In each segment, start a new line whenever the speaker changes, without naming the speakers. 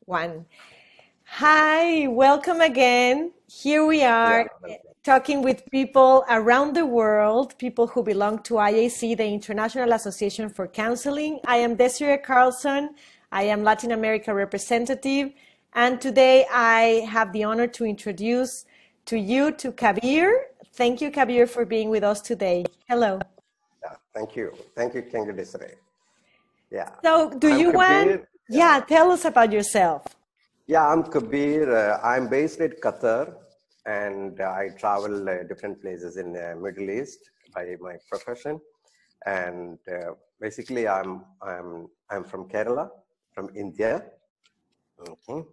One. Hi, welcome again. Here we
Yeah,
are
welcome.
talking with people around the world, people who belong to IAC, the International Association for Counseling. I am Desiree Carlson. I am Latin America representative. And today I have the honor to introduce to Kabeer. Thank you, Kabeer, for being with us today. Hello.
Yeah, thank you. Thank you, Desiree. Yeah,
So, do
I'm
you want,
Kabeer.
yeah, tell us about yourself.
Yeah, I'm Kabeer. I'm based in Qatar, and I travel different places in the Middle East by my profession. And basically, I'm from Kerala, from India. Okay.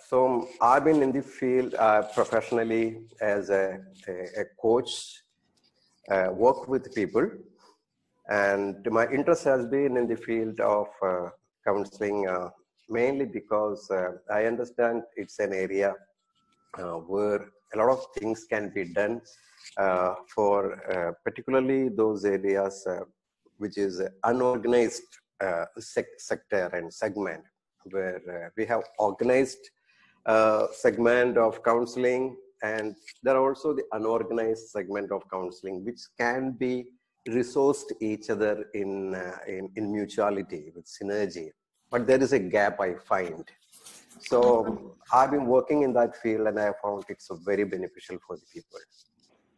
So I've been in the field professionally as a coach, work with people. And my interest has been in the field of counseling, mainly because I understand it's an area where a lot of things can be done for particularly those areas which is unorganized sector and segment, where we have organized segment of counseling, and there are also the unorganized segment of counseling which can be resourced each other in mutuality with synergy, but there is a gap I find. So I've been working in that field, and I found it's very beneficial for the people.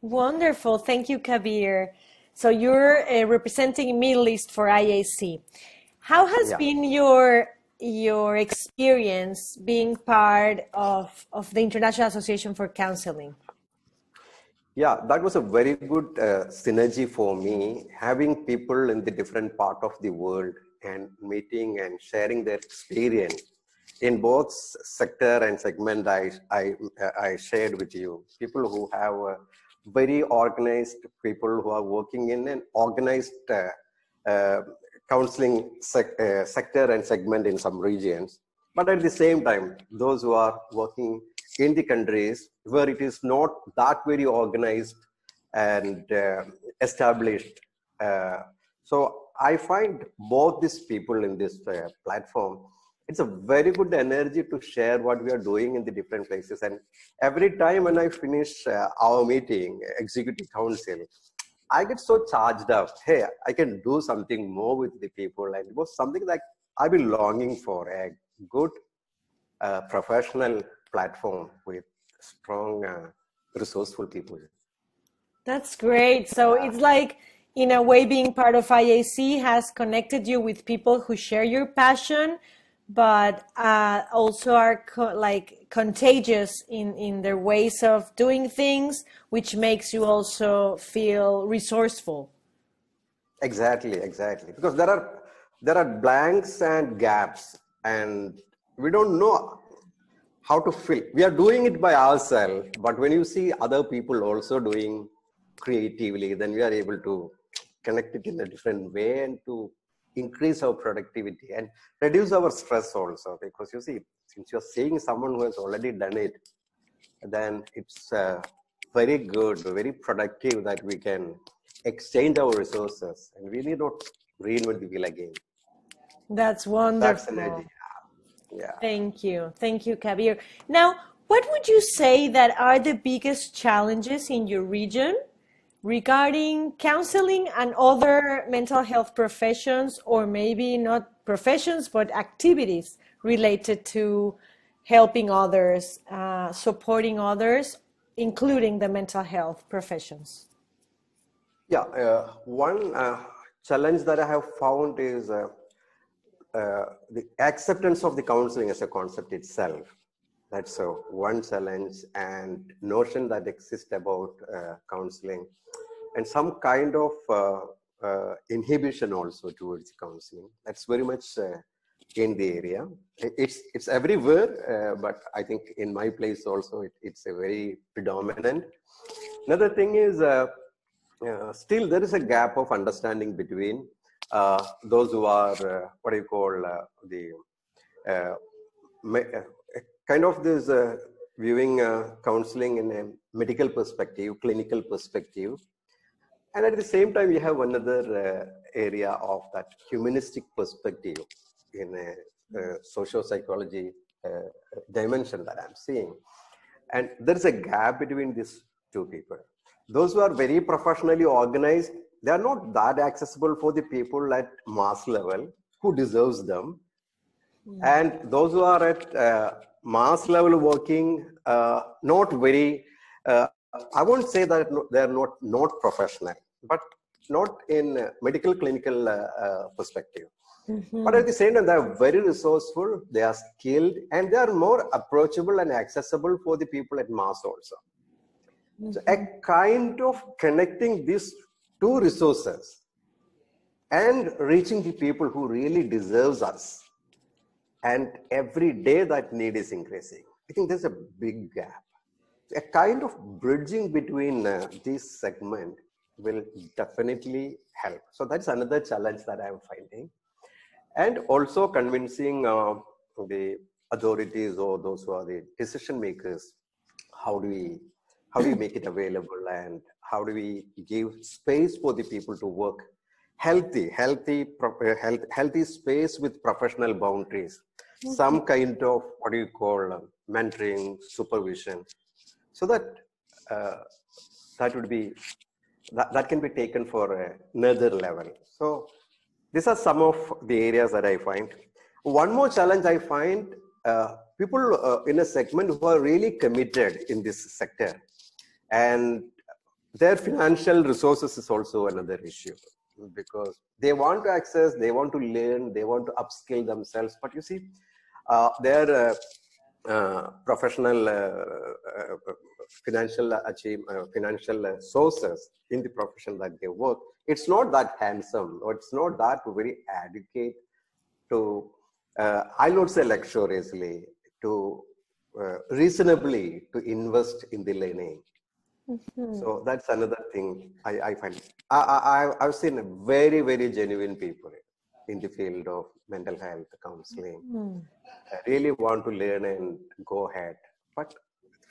Wonderful. Thank you, Kabir. So you're representing Middle East for IAC. How has
Yeah.
been your experience being part of the International Association for Counseling?
Yeah, that was a very good synergy for me, having people in the different part of the world and meeting and sharing their experience in both sector and segment. I shared with you people who have very organized, people who are working in an organized uh, counseling sector and segment in some regions, but at the same time those who are working in the countries where it is not that very organized and established. So I find both these people in this platform. It's a very good energy to share what we are doing in the different places. And every time when I finish our meeting, executive council, I get so charged up. Hey, I can do something more with the people. And it was something like I've been longing for a good professional platform with strong, resourceful people.
That's great. So
Yeah,
it's like, in a way, being part of IAC has connected you with people who share your passion, but also are like contagious in their ways of doing things, which makes you also feel resourceful.
exactly. Because there are blanks and gaps, and we don't know how to fill. We are doing it by ourselves, but when you see other people also doing creatively, then we are able to connect it in a different way and to increase our productivity and reduce our stress also. Because you see, since you're seeing someone who has already done it, then it's very good, very productive that we can exchange our resources and we need not reinvent the wheel again.
That's
That's energy.
wonderful.
Yeah.
Thank you. Thank you, Kabir. Now, what would you say that are the biggest challenges in your region regarding counseling and other mental health professions, or maybe not professions, but activities related to helping others, supporting others, including the mental health professions?
Yeah, one challenge that I have found is the acceptance of the counseling as a concept itself. That's one challenge, and notion that exists about counseling, and some kind of inhibition also towards counseling. That's very much in the area. It's everywhere, but I think in my place also it's a very predominant. Another thing is still there is a gap of understanding between those who are what do you call the uh, kind of this viewing counseling in a medical perspective, clinical perspective, and at the same time you have another area of that humanistic perspective in a socio-psychology dimension that I'm seeing. And there is a gap between these two people. Those who are very professionally organized, they are not that accessible for the people at mass level who deserves them. And those who are at mass level working, not very, I won't say that they're not professional, but not in medical clinical perspective. But at the same time, they are very resourceful, they are skilled, and they are more approachable and accessible for the people at mass also. So a kind of connecting these two resources and reaching the people who really deserves us. And every day that need is increasing. I think there's a big gap. A kind of bridging between this segment will definitely help. So that's another challenge that I'm finding. And also convincing the authorities or those who are the decision makers, how do we make it available, and how do we give space for the people to work healthy space with professional boundaries, some kind of what do you call mentoring, supervision, so that that would be that can be taken for another level. So these are some of the areas that I find. One more challenge I find, people in a segment who are really committed in this sector, and their financial resources is also another issue, because they want to access, they want to learn, they want to upskill themselves. But you see, their professional financial sources in the profession that they work, it's not that handsome, or it's not that very adequate to, I'll not say luxuriously, to reasonably to invest in the learning. So that's another thing I find. I've seen very, very genuine people in the field of mental health counseling. I really want to learn and go ahead, but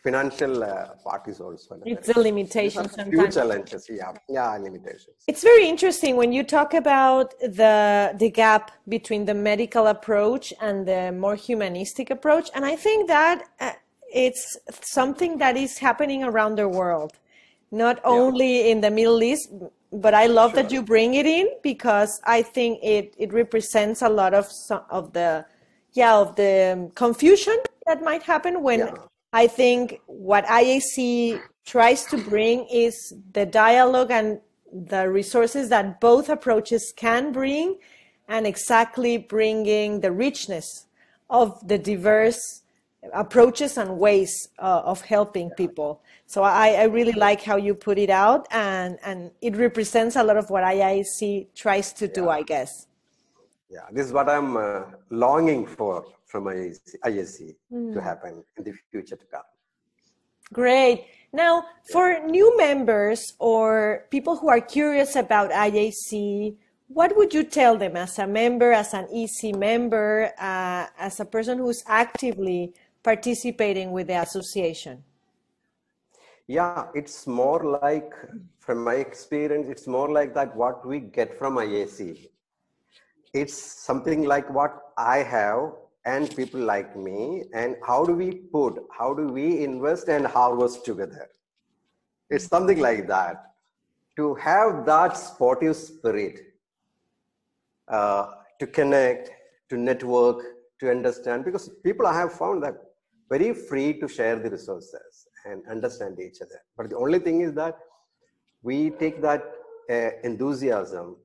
financial part is also another.
It's a limitation sometimes.
Few challenges, yeah, limitations.
It's very interesting when you talk about the gap between the medical approach and the more humanistic approach, and I think that it's something that is happening around the world, not only in the Middle East, but I love that you bring it in, because I think it represents a lot of the confusion that might happen when I think what IAC tries to bring is the dialogue and the resources that both approaches can bring, and exactly bringing the richness of the diverse approaches and ways of helping people. So I really like how you put it out, and it represents a lot of what IAC tries to do, I guess.
Yeah, this is what I'm longing for from IAC to happen in the future to come.
Great. Now, for new members or people who are curious about IAC, what would you tell them as a member, as an EC member, as a person who's actively participating with the association?
Yeah, it's more like, from my experience, it's more like that what we get from IAC. It's something like what I have and people like me, and how do we invest and harvest together? It's something like that. To have that sportive spirit, to connect, to network, to understand, because people I have found that very free to share the resources and understand each other. But the only thing is that we take that enthusiasm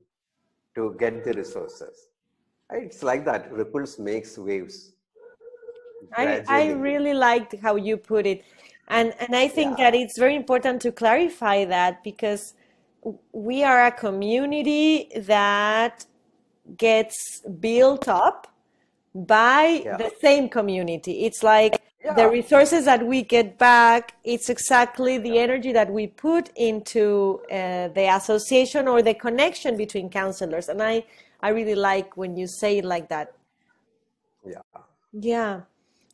to get the resources. It's like that, ripples makes waves.
I really liked how you put it. And I think that it's very important to clarify that, because we are a community that gets built up by the same community. It's like the resources that we get back, it's exactly the energy that we put into the association or the connection between counselors. And I really like when you say it like that. Yeah.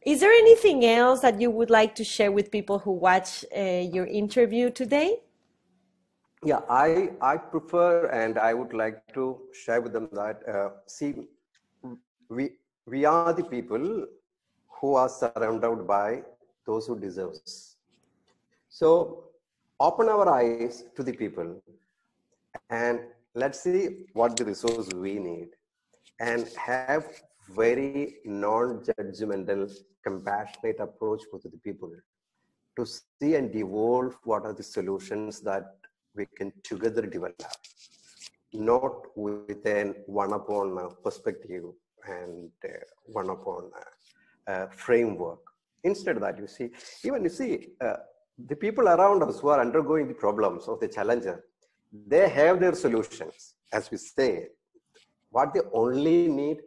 Is there anything else that you would like to share with people who watch your interview today?
Yeah, I prefer, and I would like to share with them that, see, we we are the people who are surrounded by those who deserves. So open our eyes to the people and let's see what the resource we need and have very non-judgmental, compassionate approach with the people to see and evolve what are the solutions that we can together develop, not with an one-upon perspective and one-upon framework. Instead of that, the people around us who are undergoing the problems of the challenger, they have their solutions. As we say, what they only need,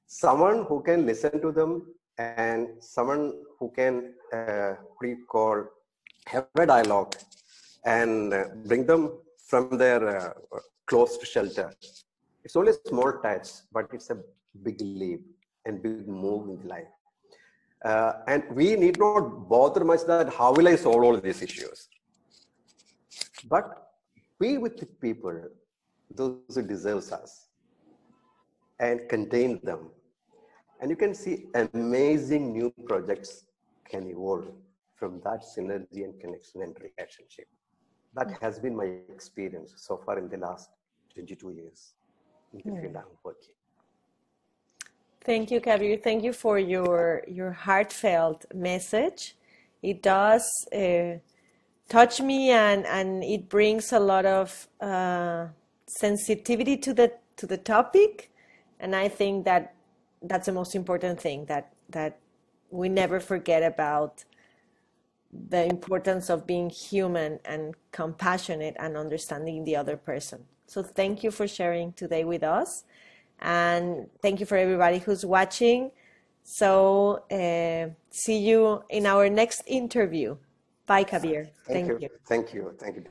someone who can listen to them and someone who can, have a dialogue and bring them from their closed shelter. It's only a small touch, but it's a big leap and big move in life. And we need not bother much that how will I solve all these issues, but be with the people, those who deserves us, and contain them. And you can see amazing new projects can evolve from that synergy and connection and relationship. That has been my experience so far in the last 22 years in the field I'm working.
Thank you, Kabir. Thank you for your heartfelt message. It does touch me, and it brings a lot of sensitivity to the topic, and I think that that's the most important thing, that we never forget about the importance of being human and compassionate and understanding the other person. So thank you for sharing today with us. And thank you for everybody who's watching. So see you in our next interview. Bye, Kabeer.
Thank you. Thank you. Thank you.